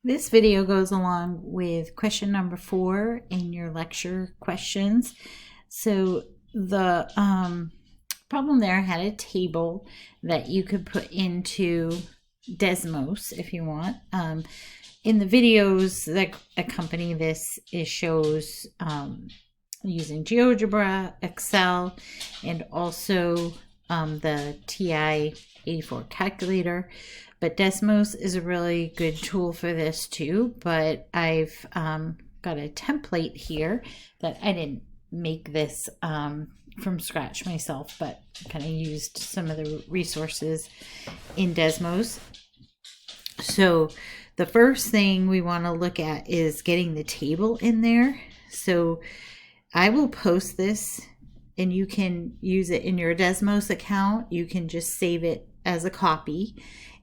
This video goes along with question number 4 in your lecture questions. So the problem there had a table that you could put into Desmos if you want. In the videos that accompany this, it shows using GeoGebra, Excel, and also the TI-84 calculator. But Desmos is a really good tool for this too, but I've got a template here that I didn't make this from scratch myself, but kind of used some of the resources in Desmos. So the first thing we want to look at is getting the table in there. So I will post this and you can use it in your Desmos account. You can just save it as a copy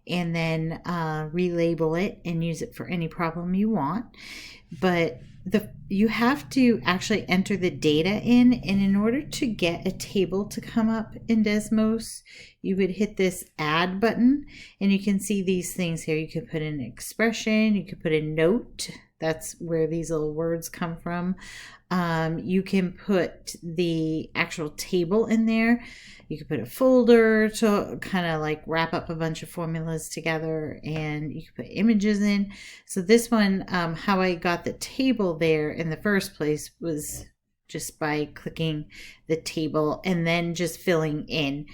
and then relabel it and use it for any problem you want. But you have to actually enter the data in, and in order to get a table to come up in Desmos, you would hit this add button, and you can see these things here. You could put in an expression, you could put a note, that's where these little words come from. You can put the actual table in there. You could put a folder to kind of like wrap up a bunch of formulas together, and you could put images in. So this one, how I got the table there in the first place was just by clicking the table and then just filling in.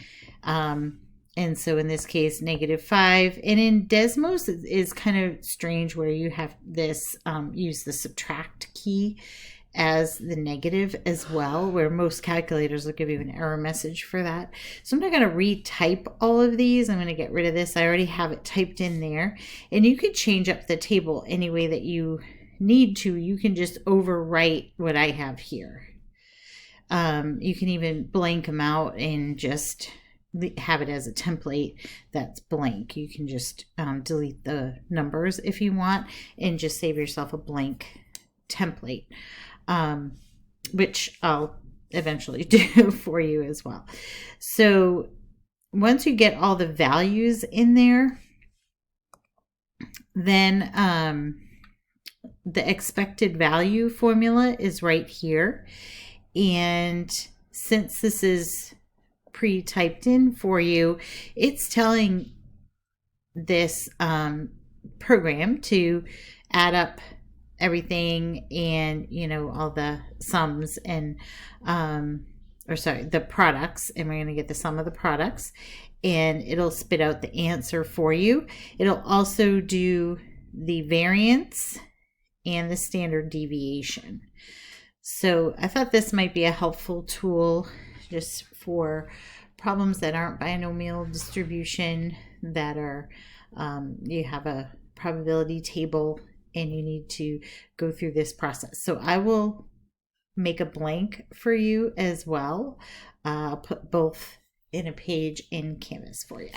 And so in this case, -5. And in Desmos is kind of strange where you have this, use the subtract key as the negative as well, where most calculators will give you an error message for that. So I'm not going to retype all of these. I'm going to get rid of this. I already have it typed in there. And you could change up the table any way that you need to. You can just overwrite what I have here. You can even blank them out and just have it as a template that's blank. You can just delete the numbers if you want and just save yourself a blank template, which I'll eventually do for you as well. So once you get all the values in there, then the expected value formula is right here. And since this is pre-typed in for you, it's telling this program to add up everything and, you know, all the sums and the products, and we're going to get the sum of the products, and it'll spit out the answer for you. It'll also do the variance and the standard deviation. So I thought this might be a helpful tool just for problems that aren't binomial distribution, that are you have a probability table and you need to go through this process. So I will make a blank for you as well. I'll put both in a page in Canvas for you.